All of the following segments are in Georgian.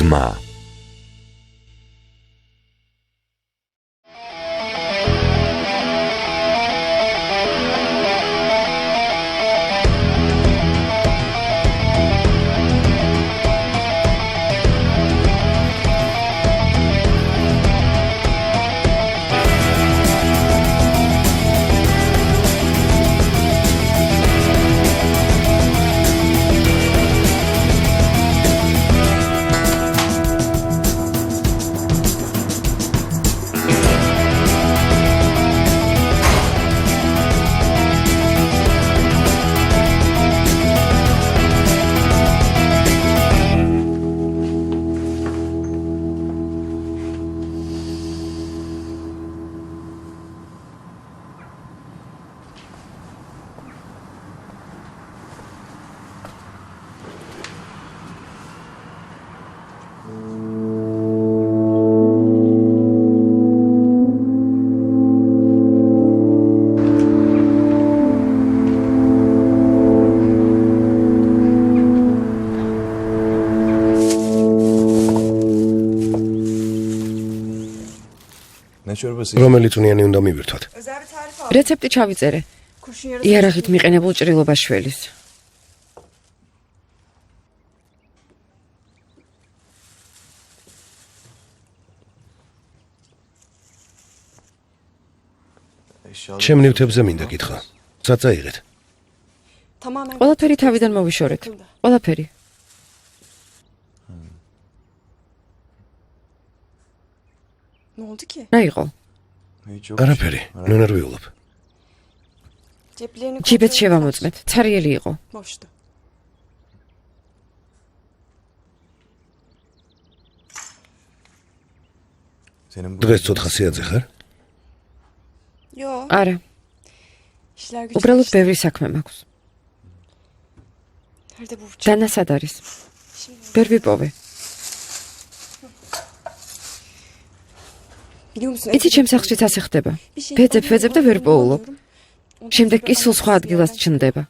ძმა რომელიც უნიანი უნდა მივირთვათ. რეცეპტი ჩავიწერე. იარაღით მიყენებულ ჭრილობას შველის. ჩემ ნივთებზე მინდა კითხა. სად წაიღეთ? ყველაფერი თავიდან მოვიშორეთ. ყველაფერი. რა იყო? არაფერი, ნერვიულობ. ჯიბეთ შევამოწმეთ. ცარიელი იყო. დღეს ცოტა ხასიათზე ხარ? არა. უბრალოდ ბევრი საქმე მაქვს. დანასად არის. ვერ ვიპოვე. იცი ჩემს სახლშიც ასე ხდება. ვეძებ და ვერ პოულობ. შემდეგ კი სულ სხვა ადგილას ჩნდება.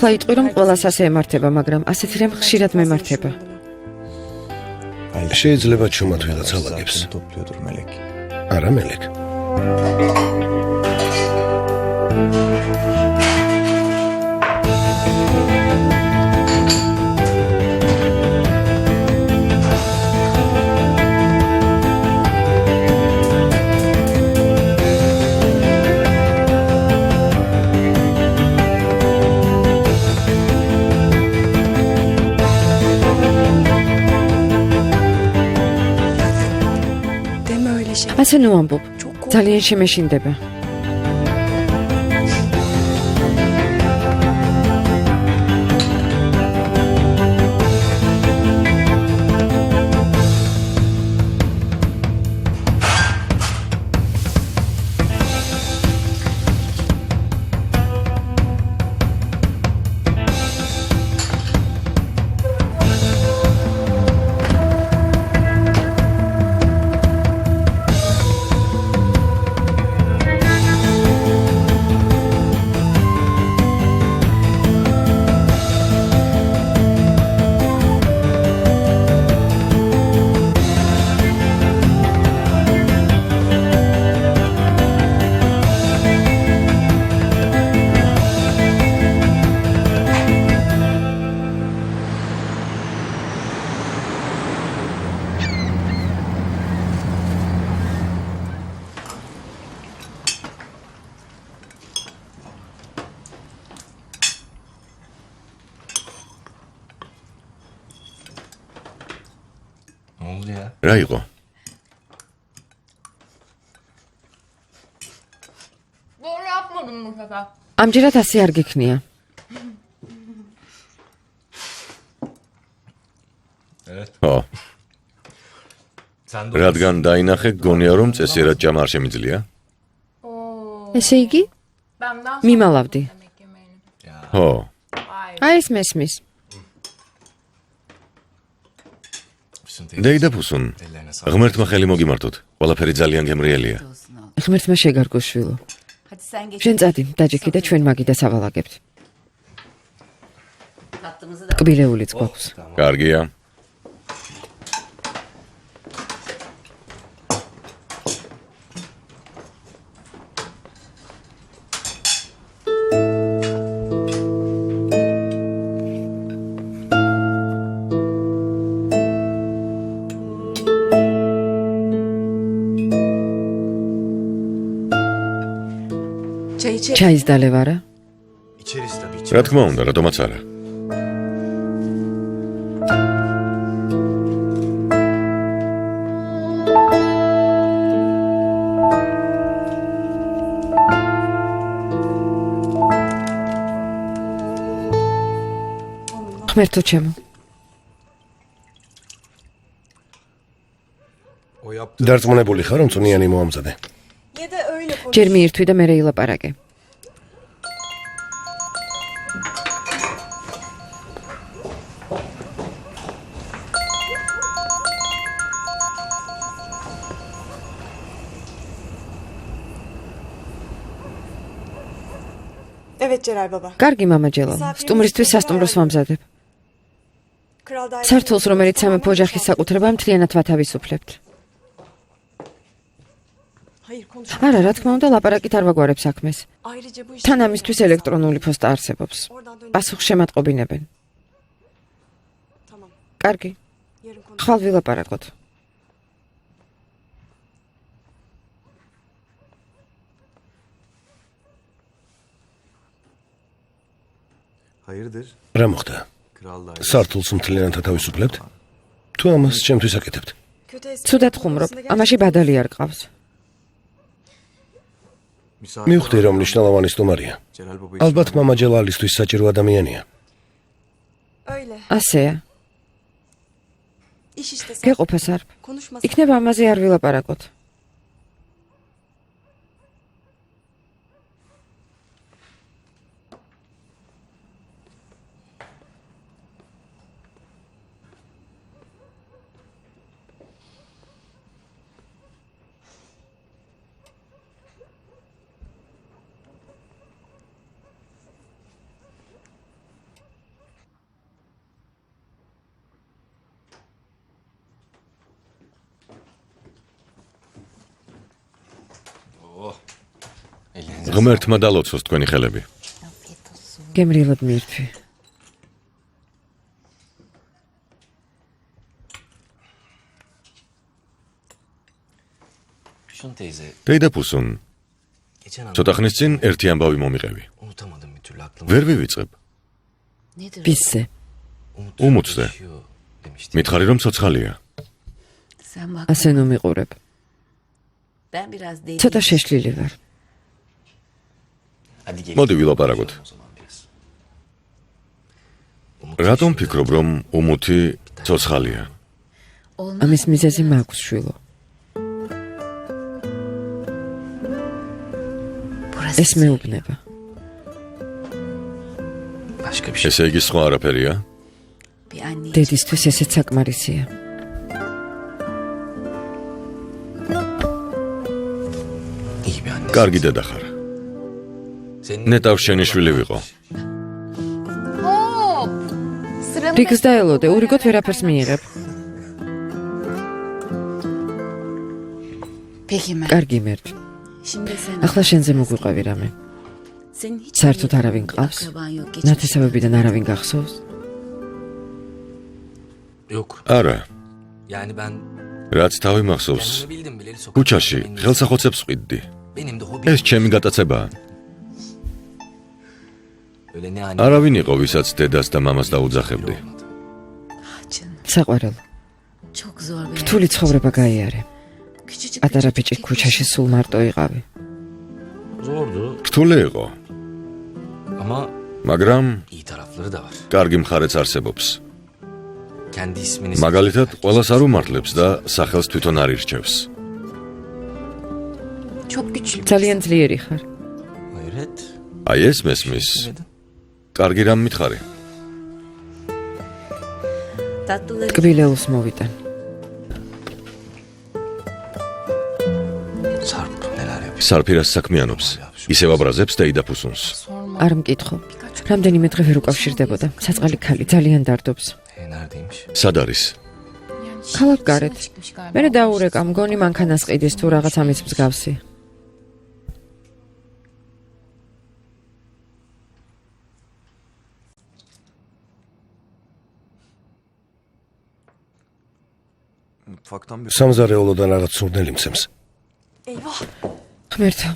ახლა იტყვი რომ ყველას ასე ემართება, მაგრამ ასეთი რამ ხშირად მემართება. შეიძლება ჩუმად ვიღაცა ლაგებს. არა მელეკ. ასე ნუ ამბობ. ძალიან შემეშინდება. რა იყო? ამჯერად ასე არ გიქნია. ხო. რადგან დაინახე, გონია რომ წესიერად ჭამა არ შემიძლია? ესე იგი, მიმალავდი. ხო. აი ეს მესმის. დეიდა ფუსუნ. ღმერთმა ხელი მოგიმართოთ. ყველაფერი ძალიან გემრიელია. ღმერთმა შეგარგო შვილო. შენ წადი, დაჯექი და ჩვენ მაგიდა სავალაგებთ. კბილეულიც გვაქვს. კარგია. ჩაის დალევარა? რა თქმა უნდა, რატომაც არა. ღმერთო ჩემო. დარწმუნებული ხარ, რომ წვნიანი მოამზადე? ჯერ მიირთვი და მერე ილაპარაკე. კარგი მამაჯელო, სტუმრისთვის სასტუმროს ვამზადებ. სართულს, რომელიც სამეფო ოჯახის საკუთრება, მთლიანად ვათავისუფლებთ. არა, რა თქმა უნდა, ლაპარაკით არ ვაგვარებ საქმეს. თან ამისთვის ელექტრონული ფოსტა არსებობს. პასუხს შემატყობინებენ. კარგი. ხვალ ვილაპარაკოთ. რა მოხდა? სართულს მთლიანად ათავისუფლებთ? თუ ამას ჩემთვის აკეთებთ? ცუდად ხუმრობ, ამაში ბადალი არ ყავს. მივხვდი, რომ მნიშვნელოვანი სტუმარია. ალბათ მამა ჯელალისთვის საჭირო ადამიანია. ასეა. გეყოფას არ. იქნება ამაზე არ ვილაპარაკოთ. ღმერთმა დალოცოს თქვენი ხელები. გემრიელად მიირთვი. დეიდა ფუსუნ. ცოტა ხნის წინ ერთი ამბავი მომიყევი. ვერ ვივიწყებ. ვისზე? უმუცზე. მითხარი რომ ცოცხალია. ასე ნომიყურებ. ცოტა შეშლილი ვარ. მოდი ვილაპარაკოთ. რატომ ფიქრობ, რომ უმუთი ცოცხალია? ამის მიზეზი მაქვს, შვილო. ეს მეუბნება. ესე იგი სხვა არაფერია? დედისთვის ესეც საკმარისია. კარგი დედა ხარ. ნეტავ შენი შვილი ვიყო. რიგს დაელოდე, ურიგოთ ვერაფერს მიიღებ. კარგი მერტ. ახლა შენზე მოგვიყვევი რამე. საერთოდ არავინ ყავს? ნათესავებიდან არავინ გახსოვს? არა. რაც თავი მახსოვს. ქუჩაში ხელსახოცებს ვყიდდი. ეს ჩემი გატაცებაა. არავინ იყო, ვისაც დედას და მამას დაუძახებდი. საყვარელო. რთული ცხოვრება გაიარე. პატარა ბიჭი ქუჩაში სულ მარტო იყავი. რთული იყო. მაგრამ კარგი მხარეც არსებობს. მაგალითად, ყველას არ უმართლებს და სახელს თვითონ არ ირჩევს. ძალიან ძლიერი ხარ. აი ეს მესმის. კარგი რამ მითხარი. ტკბილეულს მოვიტან. სარფირას საქმიანობს. ისევ აბრაზებს და იდაფუსუნს. არ მკითხო. რამდენიმე დღე ვერ უკავშირდებოდა. საწყალი ქალი ძალიან დარდობს. სად არის? ქალაქ გარეთ. მერე დაურეკა, მგონი მანქანას ყიდის თუ რაღაც ამის მსგავსი. სამზარეულოდან რაღაც სურნელი მცემს. ღმერთო.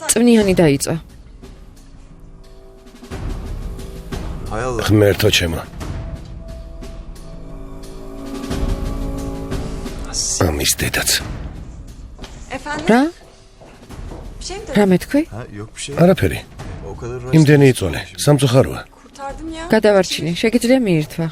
წვნიანი დაიწვა. ღმერთო ჩემო. ამის დედაც. რა? რა მეთქვი? არაფერი. იმდენი იწოლე. სამწუხაროა. გადავარჩინე, შეგიძლია მიირთვა.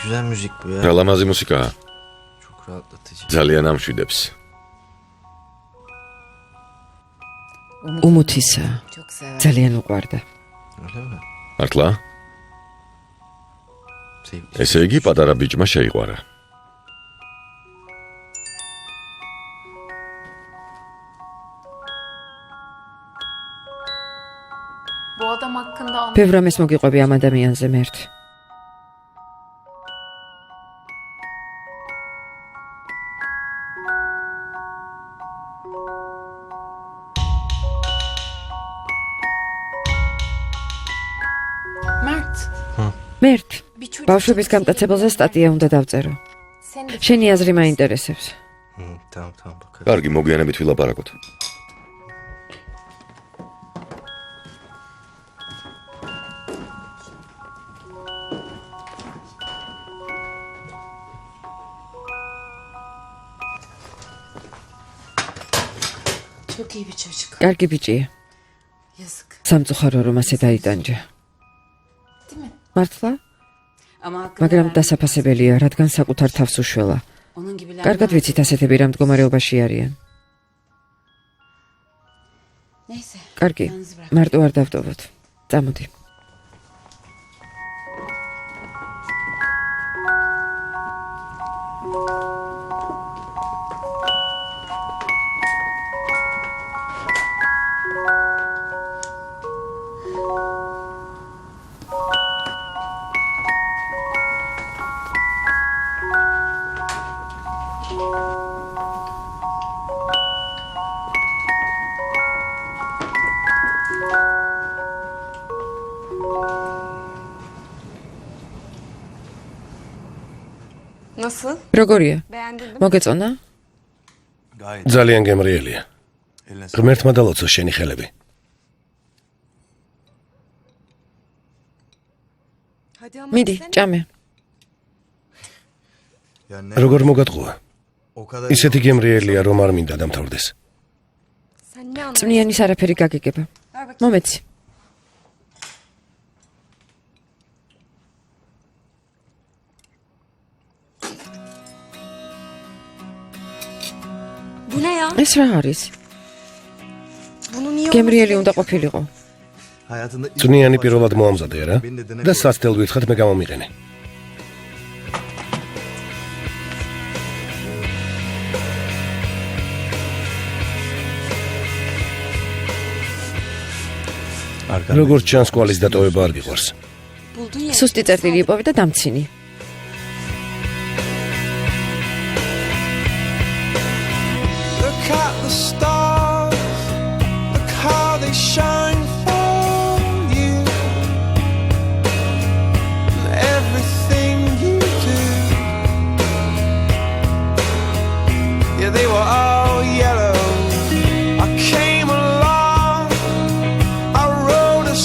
Güzel müzik bu ya. რა ლამაზი მუსიკაა. Çok rahatlatıcı. ძალიან ამშვიდებს. უმუთისა. ძალიან უყვარდა. Öyle mi? მართლა? Sevgili. ესე იგი პატარა ბიჭმა შეიყვარა. Bu adam hakkında ბევრ ამას მოგიყვები ამ ადამიანზე მერთ. Mert. მერთ. Bir çocuk ბავშვების გამტაცებელზე სტატია უნდა დავწერო. Sen de შენი აზრი მაინტერესებს. Tamam tamam bakarım. კარგი, მოგვიანებით ვილაპარაკოთ. çok iyi bir çocuk. კარგი ბიჭია. Yazık. სამწუხარო რომ ასე დაიტანჯა. Değil mi? მართლა? Ama hakkını მაგრამ vermek. დასაფასებელია, რადგან საკუთარ თავს უშველა. Onun gibiler. კარგად ვიცით ასეთები რა მდგომარეობაში არიან. Neyse. კარგი, Yalnız bırak. მარტო არ დავტოვოთ. წამოდი. Nasıl? როგორია? Beğendin mi? მოგეწონა? ძალიან გემრიელია. ღმერთმა დალოცო შენი ხელები. Hadi ama მიდი, desene. ჭამე. Ya ne? როგორ მოგატყუა? O kadar ისეთი გემრიელია რომ არ მინდა დამთავრდეს. Sen ne anlarsın? წვნიანის არაფერი გაგიგება. Ver bakayım. მომეცი. Bu ne ya? ეს რა არის? Bunu niye გემრიელი olması უნდა gerekiyor? ყოფილიყო. hayatında ilk წვნიანი defa პირველად მოამზადე რა? Beni de dene და koy. სასტელ გითხათ მე გამომიყენე. Arkanda როგორც ჩანს კვალის დატოვება არ გიყვარს. Buldun ya. სუსტი წერტილი იპოვე და დამცინი. Look at the stars, look how they shine for you. And everything you do, yeah, they were all yellow. I came along, I wrote a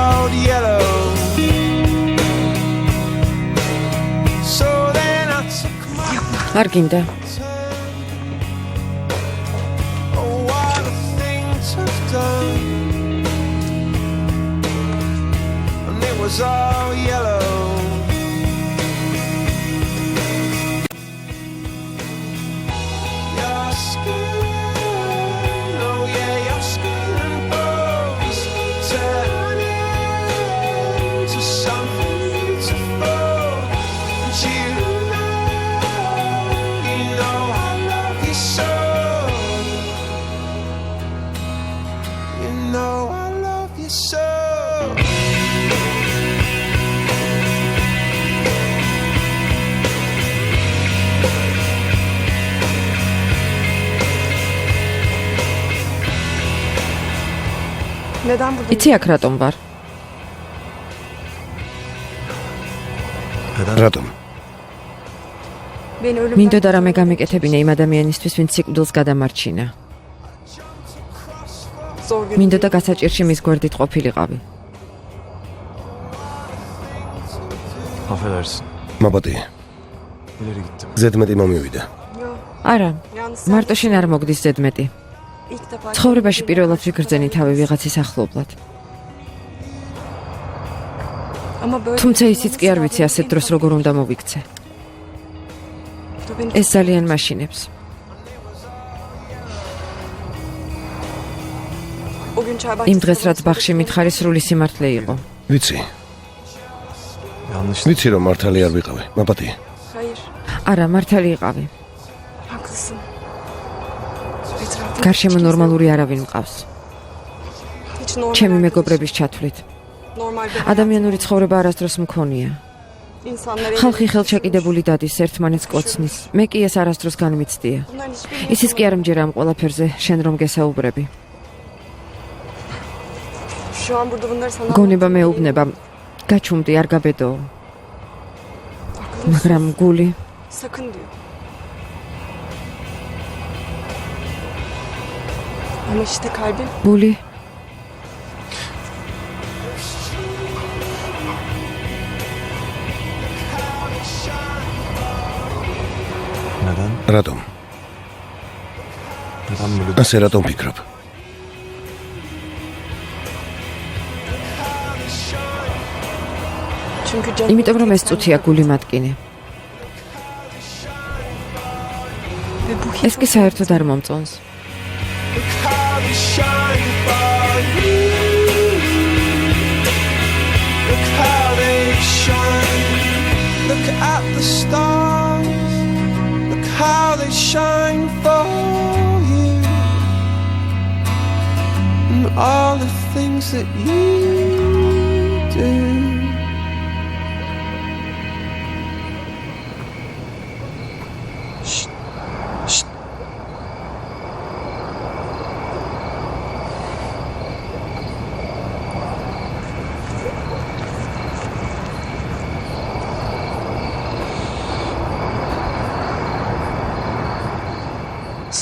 all yellow. So then I took my არ გინდა. oh, what a thing to have done. And it was all yellow. Your skin, oh yeah, your skin and bones turn into something beautiful. And you know I love you so. You know I love you so. Neden burada? იცი აქ რატომ ვარ? რატომ? Beni ölümden... მინდოდა რამე გამეკეთებინე იმ ადამიანისთვის, ვინც სიკვდილს გადამარჩინა. Zor gün. მინდოდა გასაჭირში მის გვერდით ყოფილიყავი. Affedersin. მაპატი, İleri gittim. ზედმეტი მომივიდა. არა, Yalnız მარტო შენ არ მოგდის ზედმეტი. ilk defa... ცხოვრებაში პირველად ვიგრძენი თავი ვიღაცის ახლობლად. Ama böyle... თუმცა ისიც კი არ ვიცი ასეთ დროს როგორ უნდა მოვიქცე. Bu beni... ეს ძალიან მაშინებს. O gün çay bahçesinde... იმ დღეს რაც ბაღში მითხარი სრული სიმართლე იყო. ვიცი, Yanlış. ვიცი რომ მართალი არ ვიყავი, მაპატი. Hayır, არა, მართალი იყავი. haklısın. Etrafta გარშემო ნორმალური არავინ მყავს. hiç normal... ჩემი მეგობრების ჩათვლით. Normal bir... ადამიანური ცხოვრება არასდროს მქონია. İnsanlar... ხალხი ხელჩაკიდებული დადის, ერთმანეთს კოცნის. მე კი ეს არასდროს განმიცდია. Bunların hiçbirini... ისიც კი არ მჯერა ამ ყველაფერზე, შენ რომ გესაუბრები. Şu an burada bunları sana... გონება მეუბნება, გაჩუმდი, არ გაბედო. მაგრამ გული, Sakın diyor. Ama işte kalbim... გული, Neden? რატომ? Neden böyle? ასე რატომ ფიქრობ? Çünkü canım... იმიტომ რომ ეს წუთია გული მატკინე. Ve bu hiç... ეს კი საერთოდ არ მომწონს. Look how they shine for you. Look how they shine. Look at the stars. Look how they shine for you. And all the things that you do. Shh. Shh.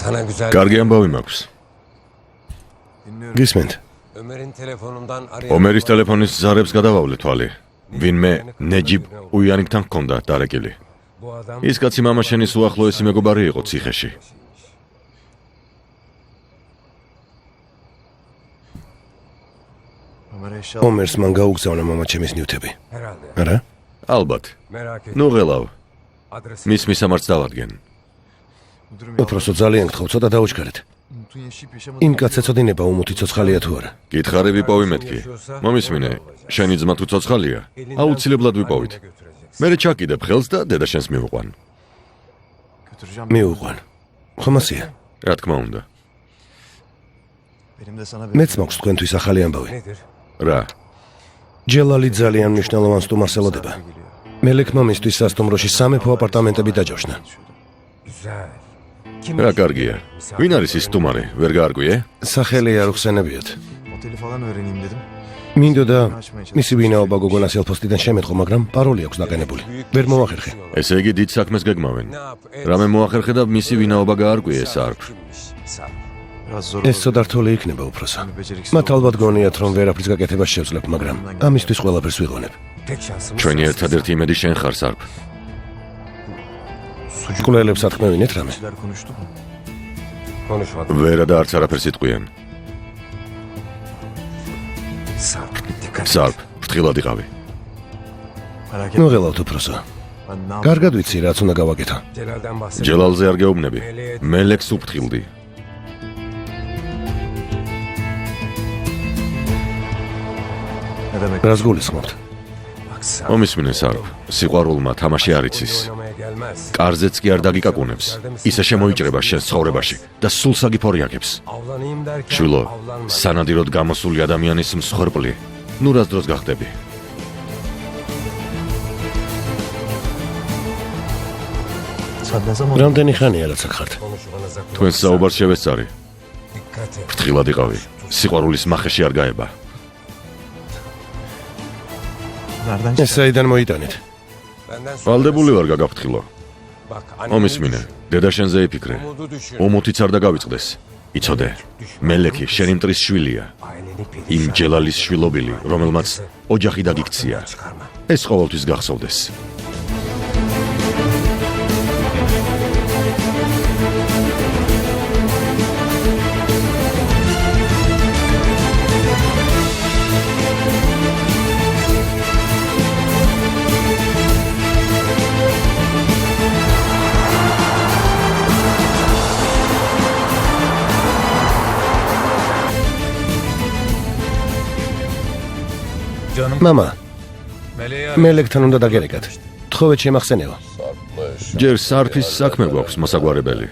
Sana güzel კარგი ამბავი მაქვს. გისმენთ? Ömer'in telefonundan ომერის ტელეფონის ზარებს გადავავლე თვალი. ვინმე ნეჯიბ უიანიკთან ჰქონდა დარეკილი. bu adam ის კაცი მამაშენის უახლოესი მეგობარი იყო ციხეში. Ömer eşya... ომერს მან გაუგზავნა მამა ჩემის ნივთები. herhalde არა? ალბათ. merak et. ნუ ღელავ. Adresi მის მისამართს დავადგენ. Müdürüm უпросто ძალიან გთხოვ, ცოტა დაუჩქარეთ. Mutun yaşayıp yaşamadığı... იმ კაცს ეცოდინება უმუთი ცოცხალია თუ არა? გითხარი ვიპოვი მეთქი. მომისმინე, შენი ძმა თუ ცოცხალია, აუცილებლად ვიპოვით. მე ჩაკიდებ ხელს და დედაშენს მივყვან. Götüreceğim. მიუყვან. ხომ ასეა? რა თქმა უნდა. Benim de sana bir... მეც მაქვს თქვენთვის ახალი ამბავი. nedir? რა? ჯელალი ძალიან მნიშვნელოვან სტუმარს ელოდება. მელექმა მისთვის სასტუმროში სამეფო აპარტამენტები დაჯავშნა. Güzel. Kim რა კარგია. ვინ არის ის სტუმარი? ვერ გაარკვიე? სახელი არ უხსენებიათ. Oteli falan öğreneyim dedim. მინდოდა მისი ვინაობა გოგონას ელფოსტიდან შემეთხო, მაგრამ პაროლი აქვს დაყენებული. ვერ მოვახერხე. ესე იგი დიდ საქმეს გეგმავენ. Ne yap? რამე მოახერხე და მისი ვინაობა გაარკვიე, სარფ. Kimmiş? Sarp. Biraz zor ეს olabilir. ცოტა რთული იქნება უფროსო. Beceriksiz მათ oldum. ალბათ გონიათ, რომ ვერაფრის გაკეთებას შევძლებ, მაგრამ ამისთვის ყველაფერს ვიღონებ. Tek şansımız ჩვენი ერთადერთი იმედი შენ ხარ, სარფ. კვლელებს ათქმევინეთ რამე. Kişiler konuştu mu? konuşmadık. ვერა და არც არაფერს იტყვიან. Sarp, dikkat et. სარფ, ფრთხილად იყავი. Merak etme. მოგელავთ უფროსო. Ben ne yapayım? კარგად ვიცი, რაც უნდა გავაკეთო. Celal'den bahsediyorum. ჯელალზე არ გეუბნები. მელექს უფრთხილდი. Ne demek? რას გულისხმობთ? Bak Sarp, მომისმინე, სარფ. სიყვარულმა თამაში არ იცის. oyun oynamaya gelmez. კარზეც კი არ დაგიკაკუნებს. ისე შემოიჭრება შენ ცხოვრებაში და სულ საგიფორიაგებს. Avlanayım derken შვილო, avlanma. სანადიროდ გამოსული ადამიანის მსხვერპლი. ნუ რას დროს გახდები? Sen ne zaman? რამდენი ხანია რაც აქ ხართ? Konuşmanıza kulak თქვენს საუბარს შევესწარი. dikkat et. ფრთხილად იყავი. სიყვარულის მახეში არ გაება. Nereden ეს çıktı? საიდან მოიტანეთ? Benden sonra ვალდებული ვარ გაგაფრთხილო. bak anneni მომისმინე, düşün. დედა შენზე იფიქრე. Umudu düşün. ომოთიც არ დაგავიწყდეს. იცოდე, მელექი შენი მტრის შვილია. Aileni იმ perişan. ჯელალის შვილობილი, რომელმაც ოჯახი დაგიქცია. Çıkarma. ეს ყოველთვის გახსოვდეს. მამა, Meleğe მელეკთან უნდა დაგერეკათ. თხოვეთ შემახსენეო. ჯერ სარფის საქმე გვაქვს მოსაგვარებელი.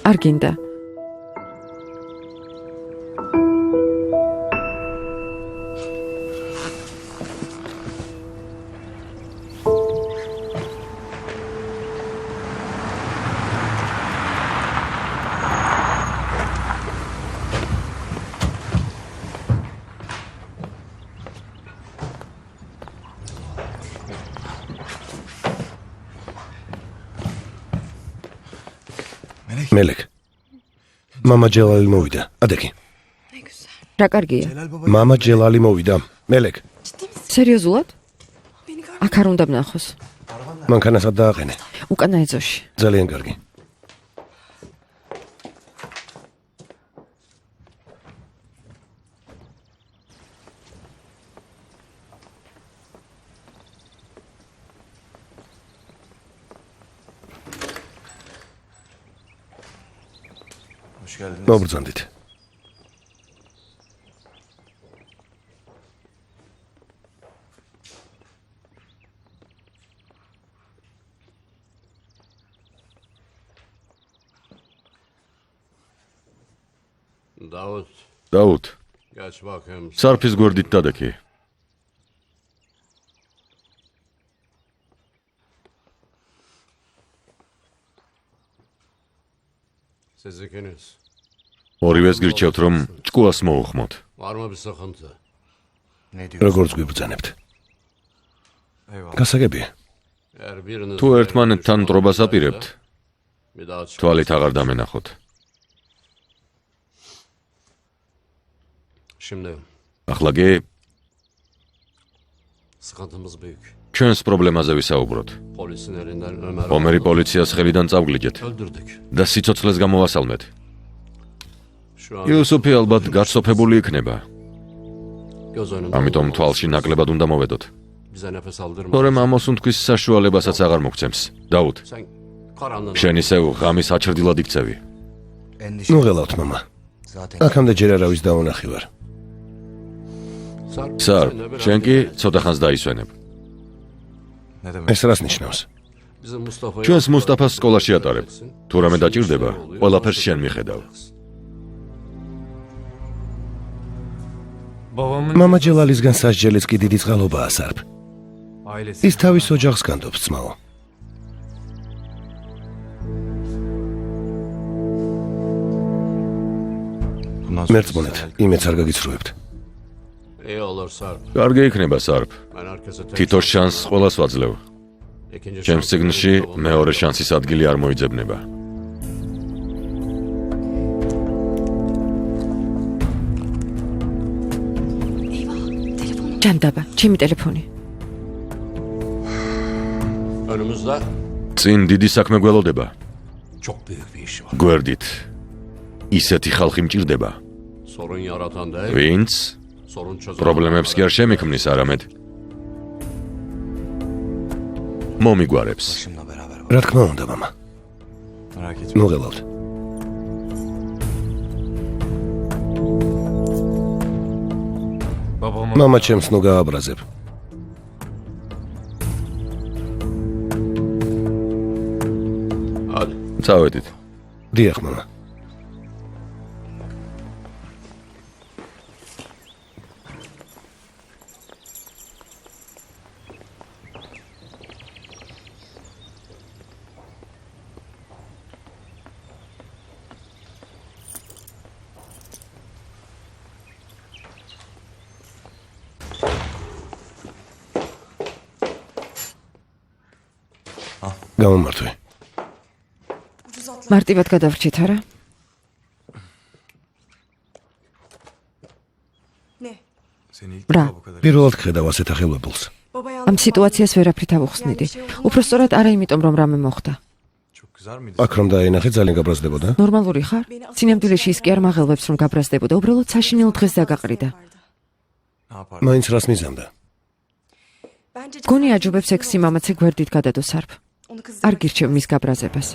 არ გინდა. მელეკ. მამა ჯელალი მოვიდა. ადეგი. რა კარგია. მამა ჯელალი მოვიდა. მელეკ, სერიოზულად? აქ არ უნდა ვნახოს. მანქანასაც დააყენე. უკანა ეზოში. ძალიან კარგი. Hoş geldiniz. მოგბრძანდით. Davut, დაუთ, geç bakayım. სარფის გვერდით დადექი. Siz ikiniz. ორივეს გირჩევთ, რომ ჭკუას მოუხმოთ. Var mı bir sıkıntı? Ne diyor? როგორც გვიბრძანებთ. Eyvallah. გასაგებია. Eğer biriniz... თუ ერთმანეთთან მტრობას აპირებთ, Bir daha çıkmaz. თვალით აღარ დამენახოთ. Şimdi ახლა კი sıkıntımız büyük. ჩვენს პრობლემაზე ვისაუბროთ. Polisin elinden Ömer ომერი პოლიციას ხელიდან წავგლიჯეთ öldürdük. და სიცოცხლეს გამოვასალმეთ. Şu an იუსუფი ალბათ გაცოფებული იქნება, göz önünde ამიტომ olmamız. თვალში ნაკლებად უნდა მოვედოთ. Bize nefes aldırma. თორემ ამოს უნთქვის საშუალებასაც აღარ მოგცემს. დაუთ, Sen Qaranlığın. შენ ისევ ღამის აჩრდილად იქცევი. Endişe. ნუ ღელავთ მამა. Zaten აქამდე ჯერ არავის დაუნახი ვარ. სარ, შენ კი ცოტა ხანს დაისვენებ. ne demek? ეს რას ნიშნავს? Bizim Mustafa. ჩვენს მუსტაფას სკოლაში ატარებ. თუ რამე დაჭირდება, ყველაფერს შენ მიხედავ. Babamın მამა ჯელალისგან სასჯელიც კი დიდი წყალობაა სარფ. ailesi. ის თავის ოჯახს განდობს ძმაო. Bundan sonra მერწმუნეთ, იმეც არ გაგიცრუებთ. İyi olur Sarp. კარგი იქნება, სარფ. Ben herkese tek თითო შანს ყველას ვაძლევ. İkinci ჩემს şans- ციგნში მეორე შანსის ადგილი არ მოიძებნება. ჯანდაბა, ჩემი ტელეფონი. Önümüzde წინ დიდი საქმე გველოდება. Çok büyük bir işi var. გვერდით. ისეთი ხალხი მჭირდება, sorun yaratan değil, ვინც sorun çözen. პრობლემებს კი არ შემიქმნის არამედ მომიგვარებს. Başımla beraber var. რა თქმა უნდა, მამა. Merak etme. ნუ ღელავთ. Babamın მამა ჩემს ნუ გააბრაზებ. Hadi. წავედით. დიახ, მამა. გამომართვე. მარტივად გადავრჩით, არა? Ne? Seni ilk Bra. defa bu kadar. პირველად გხედავ ასეთ ახელვებულს. Baba ამ yanlış სიტუაციას ვერაფრით ავუხსნიდი. უფრო სწორად არა იმიტომ, რომ რამე მოხდა. Çok güzel miydi? აქ რომ დაენახე ძალიან გაბრაზდებოდა. ნორმალური ხარ? სინამდვილეში ის კი არ მაღელვებს, რომ გაბრაზდებოდა, უბრალოდ საშინელ დღეს დაგაყრიდა. Ne yapardın? მაინც რას მიზამდა? Bence გონი აჯობებს ექსი მამაცე გვერდით გადადო სარფ. onu არ kızdırmak. გირჩევ მის გაბრაზებას.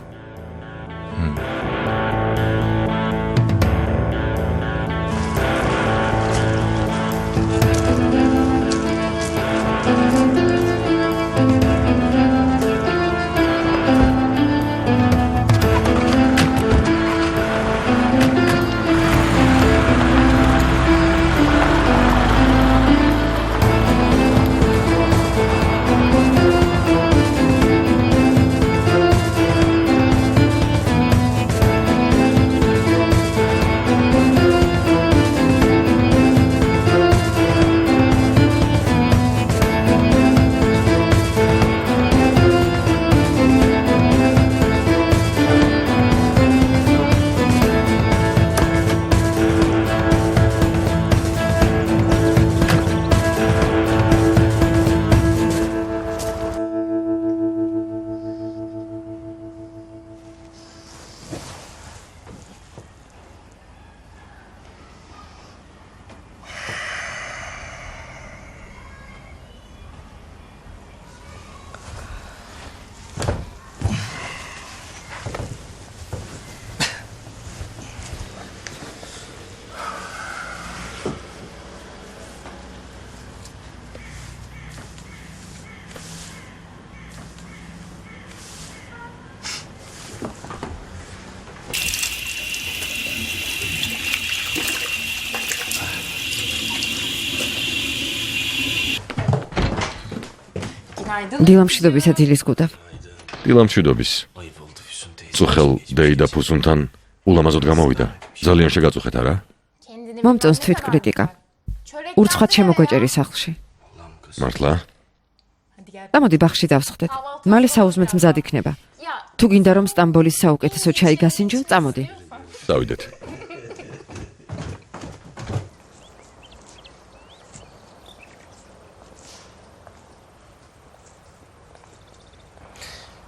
დილამშვიდობისა დილის გუდავ. დილამშვიდობის. წუხელ დეი და ფუსუნთან ულამაზოდ გამოვიდა. ძალიან შეგაწუხეთ, არა? მომწონს თვითკრიტიკა. ურცხვად შემოგვეჭერი სახლში. მართლა? გამოდი ბაღში დავსხდეთ. მალე საუზმეც მზად იქნება. თუ გინდა რომ სტამბოლის საუკეთესო ჩაი გასინჯო, წამოდი. დავიდეთ.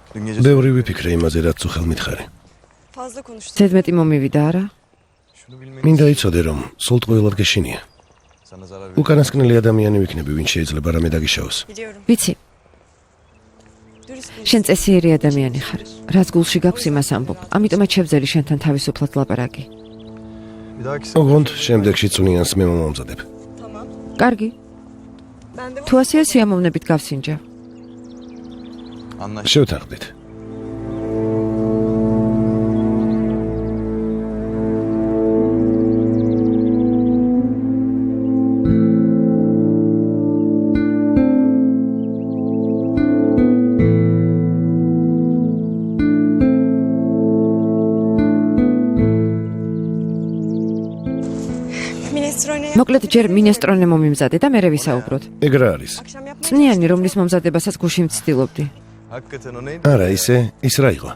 Dün gece ბევრი ვიფიქრე იმაზე, რაც თუ ხელმითხარი. Fazla konuştun. ზედმეტი მომივიდა, არა? şunu bilmek მინდა იცოდე, რომ სულ ტყუილად გეშინია. sana zarar verir. უკანასკნელი ადამიანი ვიქნები, ვინც შეიძლება რამე დაგიშაოს. Biliyorum. ვიცი, Dürüst შენ წესიერი ადამიანი ხარ. რაც გულში გაქვს იმას ამბობ. ამიტომაც შევძელი შენთან თავისუფლად ლაპარაკი. Bir dahaki ოღონდ შემდეგში წვნიანს მე მომამზადებ. Tamam. კარგი. Ben de თუ ასეა სიამოვნებით გავსინჯა. anlaştık. შევთანხმდით. minestrone მოკლედ ჯერ მინესტრონე მომიმზადე და მერე ვისაუბროთ. ეგ რა არის? akşam yapmaya წნიანი რომლის მომზადებასაც გუში მცდილობდი. Hakikaten o neydi? არა, ის რა იყო?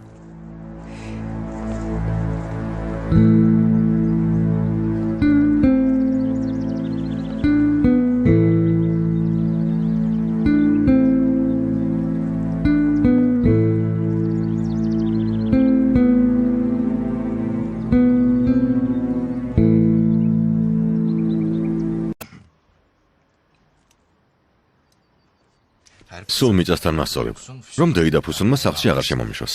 სულ მიწასთან მასწავლებ, რომ დეიდაფუსუნმა სახლში აღარ შემომიშვას.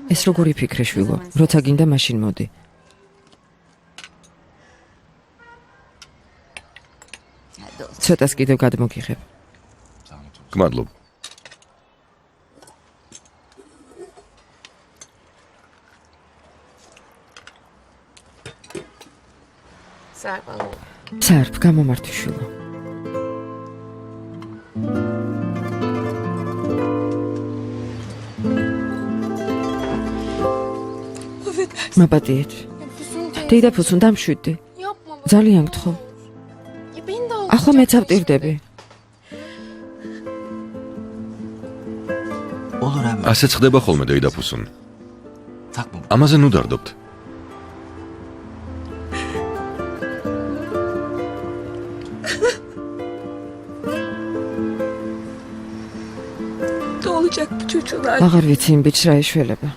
ეს როგორი ფიქრე შვილო? როცა გინდა მაშინ მოდი. ცოტას კიდევ გადმოგიღებ. გმადლობ. სარფ, გამომართვი შვილო. მაპატიეთ. დეიდაფუსუნ დამშვიდდი. ძალიან გთხოვ. ახლა მეც ავტირდები. Olur abi. ასეც ხდება ხოლმე დეიდაფუსუნ. Takma. ამაზე ნუ დარდობთ. Ne olacak bu çocuğlar? აღარ ვიცი იმ ბიჭს რა ეშველება.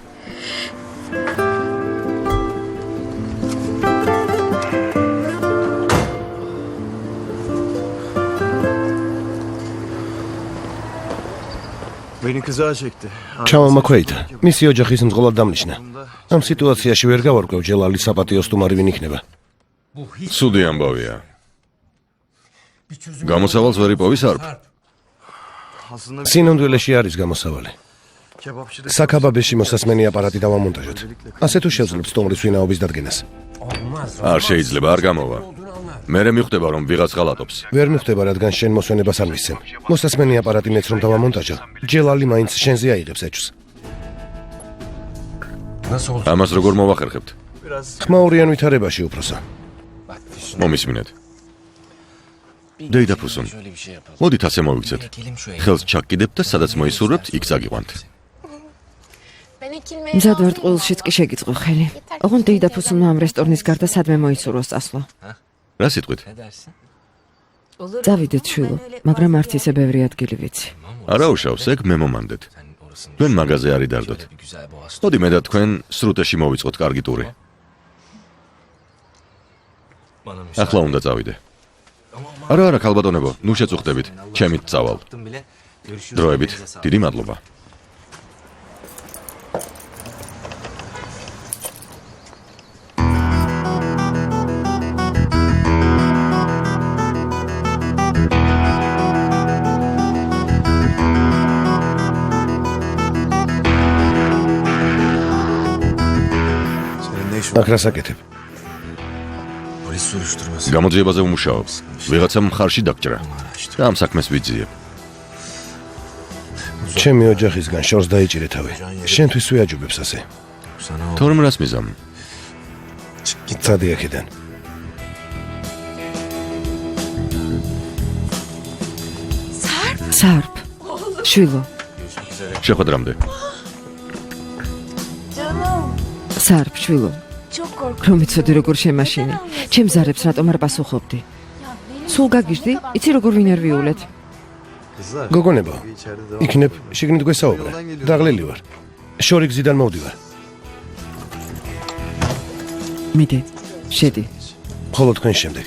Beni kızağa çekti. ჩამომაქვეითა. მისი ოჯახის მძღოლად დამნიშნა. ამ სიტუაციაში ვერ გავარკვევ ჯელალი საპატიო სტუმარი ვინ იქნება. სუდი ამბავია. გამოსავალს ვერ იპოვის არფ? Aslında სინამდვილეში არის გამოსავალი. kebapçıda საქაბაბეში მოსასმენი აპარატი დავამონტაჟოთ. ასე თუ შევძლებ სტუმრის ვინაობის დადგენას. არ შეიძლება, არ გამოვა. მერე მიხვდება რომ ვიღაც ღალატობს. ვერ მიხვდება, რადგან შენ მოსვენებას არ მისცემ. მოსასმენი აპარატი მეც რომ დავამონტაჟო, ჯელალი მაინც შენზე აიღებს ეჭვს. Nasıl oldu? ამას როგორ მოვახერხებთ? biraz ხმაურიან ვითარებაში უფროსო. მომისმინეთ. დეიდაფუსუნ. მოდით ასე მოვიქცეთ. ხელს ჩაკიდებთ და სადაც მოისურვებთ, იქ წაგიყვანთ. მზად ვარ ტყუილშიც კი შეგიწყო ხელი. ოღონდ დეიდაფუსუნმა ამ რესტორნის გარდა სადმე მოისურვოს წასვლა. რა სიტყვით? წავიდეთ შვილო, მაგრამ არც ისე ბევრი ადგილი ვიცი. არა უშავს, ეგ მე მომანდეთ. თქვენ მაღაზე არი დარდოთ. მოდი მე და თქვენ სრუტეში მოვიწყოთ კარგი ტური. ახლა უნდა წავიდე. არა, ქალბატონებო, ნუ შეწუხდებით. ჩემით წავალ. დროებით, დიდი მადლობა. senin ne işin აქ რას აკეთებ? Polis soruşturması. გამოძიებაზე უმუშაობ. ვიღაცამ მხარში დაგჭრა. და ამ საქმეს ვიძიებ. ჩემი ოჯახისგან შორს დაიჭირე თავი. შენთვის ვიაჯობებს ასე. Sana o თორმე რას მიზამ? წადი აქედან. სარფ. შვილო, შეხვედრამდე. სარფ, შვილო. რომ იცოდი როგორ შემაშინე. ჩემ ზარებს რატომ არ პასუხობდი? სულ გაგიჟდი? იცი როგორ ვინერვიულეთ? kızlar. გოგონებო, İçeride devam. იქნებ შიგნით გვესაუბრა. დაღლილი ვარ. შორი გზიდან მოვდივარ. მიდი, შედი. მხოლოდ თქვენ შემდეგ.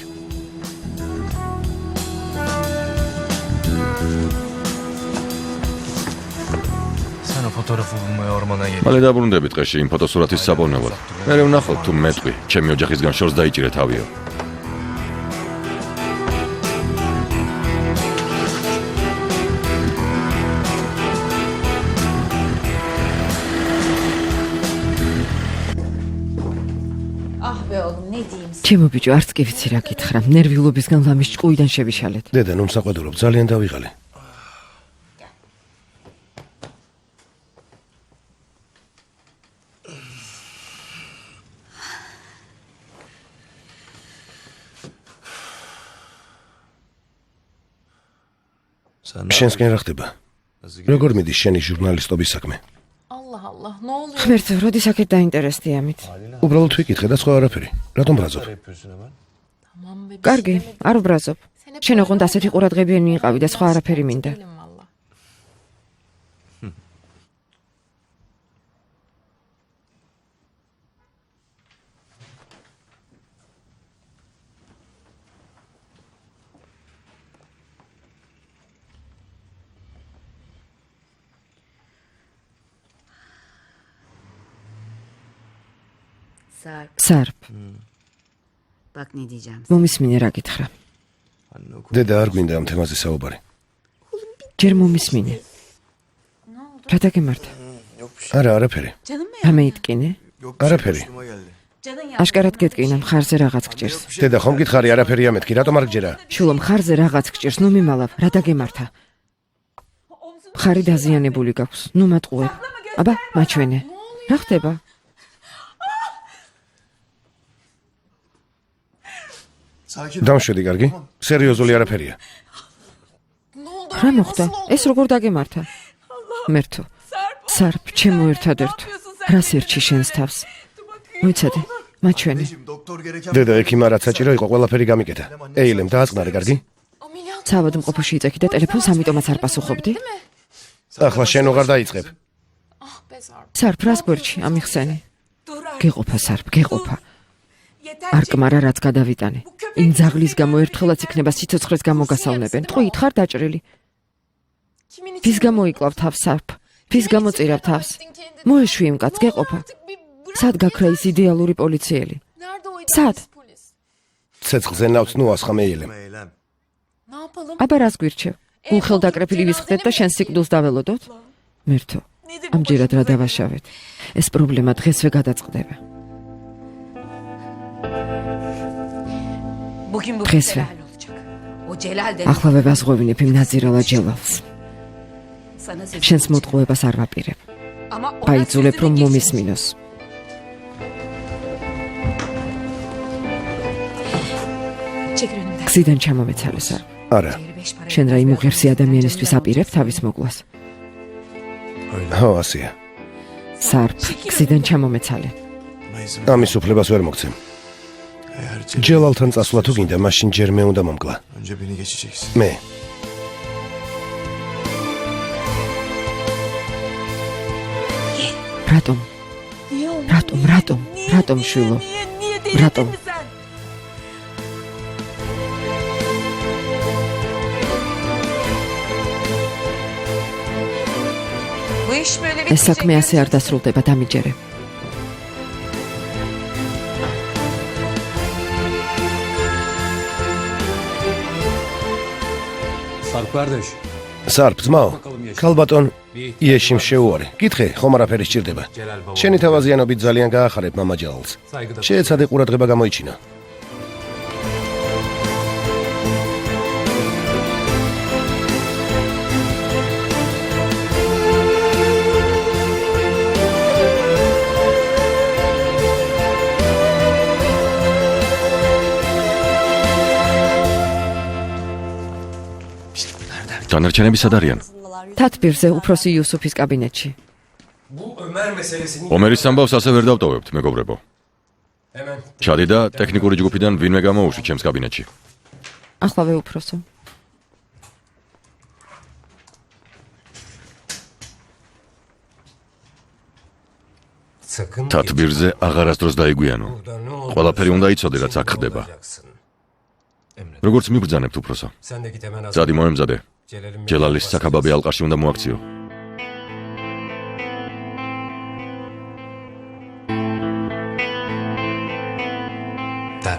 მალე დაბრუნდებით ტყეში იმ ფოტოსურათის საპოვნელად. მე ვნახოთ თუ მეტყვი, ჩემი ოჯახისგან შორს დაიჭირე თავიო. Ah be oğlum ne diyeyim sana. ჩემო ბიჭო, არც კი ვიცი რა გითხრა. ნერვიულობისგან ლამის ჭკუიდან შევიშალეთ. დედა, ნუ მსაყვედურობ, ძალიან დავიღალე. შენსკენ რა ხდება? როგორ მიდის შენი ჟურნალისტობის საქმე? Allah Allah ne oluyor? ღმერთო, როდის აქეთ დაინტერესდი ამით? უბრალოდ ვიკითხე და სხვა არაფერი. რატომ ბრაზობ? Tamam be. კარგი, არ ვბრაზობ. შენ ოღონდ ასეთი ყურადღებიანი იყავი და სხვა არაფერი მინდა. Valla. Sarp, სარფ, bak ne diyeceğim. მომისმინე რა გითხრა. დედა, არ გვინდა ამ თემაზე საუბარი. ჯერ მომისმინე. რა დაგემართა? არა, არაფერი. Canım mı რამე იტკინე? არაფერი. Canın ya. აშკარად გეტკინა, მხარზე რაღაც გჭირს. დედა, ხომ გითხარი არაფერია მეთქი, რატომ არ გჯერა? შულო, მხარზე რაღაც გჭირს, ნუ მიმალავ, რა დაგემართა? მხარი დაზიანებული გაქვს, ნუ მატყუებ. აბა, მაჩვენე. რა ხდება? დამშვედი, კარგი? სერიოზული არაფერია. რა მოხდა? ეს როგორ დაგემართა? მერთო. სარფ, ჩემო ერთადერთო. რას ერჩი შენს თავს? მოიცადე, მაჩვენე. დედა, ექიმა რაც საჭირო იყო, ყველაფერი გამიკეთა. ეილემ დააწყნარე, კარგი? ცალოდ მყოფოში იწექი და ტელეფონს ამიტომაც არ პასუხობდი. ახლა შენ უღარ დაიწყებ. Ah be Sarp. სარფ, რას გვერდში ამიხსენი? Dur artık. გეყოფა სარფ, გეყოფა. Yeter. არ კმარა რაც გადავიტანე. იმ ძაღლის გამო ერთხელაც იქნება სიცოცხლეს გამოგასავნებენ. ტყვით ხარ დაჭრილი. Kimin için? ვის გამოიკლავ თავს სარფ? ვის გამოწირავ თავს? მოეშვი იმ კაცს, გეყოფა. სად გაქრა ის იდეალური პოლიციელი? Nerede o Saat. idealist polis? ცეცხლზე ნავს ნუ ასხამე ეილემ. Ne yapalım? აბა რას გვირჩევ? გულხელ დაკრეფილი ვისხდეთ და შენ სიკვდილს დაველოდოთ? მერთო, Nedir bu ამჯერად რა başımıza დავაშავეთ? ეს პრობლემა დღესვე გადაწყდება. Bugün bu Pes Celal ver. olacak. O Celal de ახლა ვაზღვევინებ იმ ნაძირალა ჯელალს. sana sesini შენს მოტყუებას არ ვაპირებ. Ama ona გაიწულებ რომ sözünü მომისმინოს. geçir. Çekil önümden. გზიდან ჩამომეცალე სარფ. არა. Yeri beş para შენ რა იმ etmez. უღირსი ადამიანისთვის აპირებ თავის მოგლას? ხო, ასია. სარფ, გზიდან ჩამომეცალე. ამის უფლებას ვერ მოგცემ. ჯელალთან წასვლა თუ გინდა, მაშინ ჯერ მე უნდა მომკლა. Önce beni geçeceksin. მე. რატომ? Niye olmadı? რატომ, რატომ? რატომ შვილო? Niye Ratom. delirdin mi sen? Bu iş böyle ეს საქმე bitmeyecek. ასე არ დასრულდება, დამიჯერე. Sarp kardeş. სარფ, ძმაო. ქალბატონ იეშიმ შეუარი. კითხე, ხომ არაფერი სჭირდება. Celal baba. შენი თავაზიანობით ძალიან გაახარებ მამა ჯელალს. Saygıda. შეეცადე ყურადღება გამოიჩინა. დანარჩენები სად არიან? თათბირზე უფროსი იუსუფის კაბინეტში. ომერის სამბავს ასე ვერ დავტოვებთ, მეგობრებო. ჩადი და ტექნიკური ჯგუფიდან ვინმე გამოუშვი ჩემს კაბინეტში. ახლავე უფროსო. თათბირზე აღარასდროს დაიგვიანო. ყველაფერი უნდა იცოდე, რაც აქ ხდება. როგორც მიბრძანებთ უფროსო? ძადი მოემზადე. ჯელალის საქაბაბი ალყაში უნდა მოაქციო.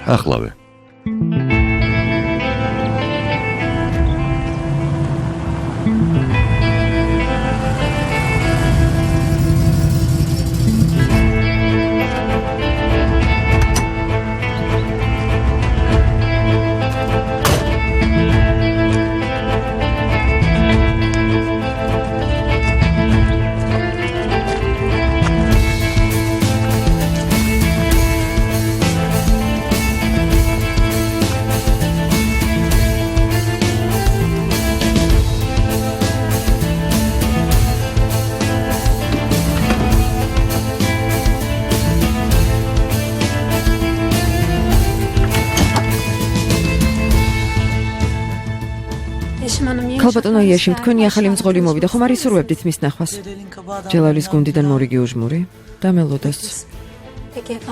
ახლავე. ქალბატონო იაშიმ, თქვენი ახალი მძღოლი მოვიდა, ხომ არ ისურვებდით მის ნახვას? ჯელალის გუნდიდან მორიგი უჟმური და მელოდეს.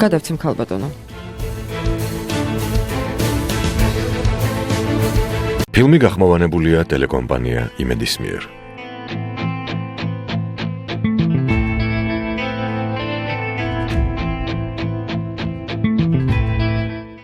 გადავცემ ქალბატონო. ფილმი გახმოვანებულია ტელეკომპანია იმედის მიერ.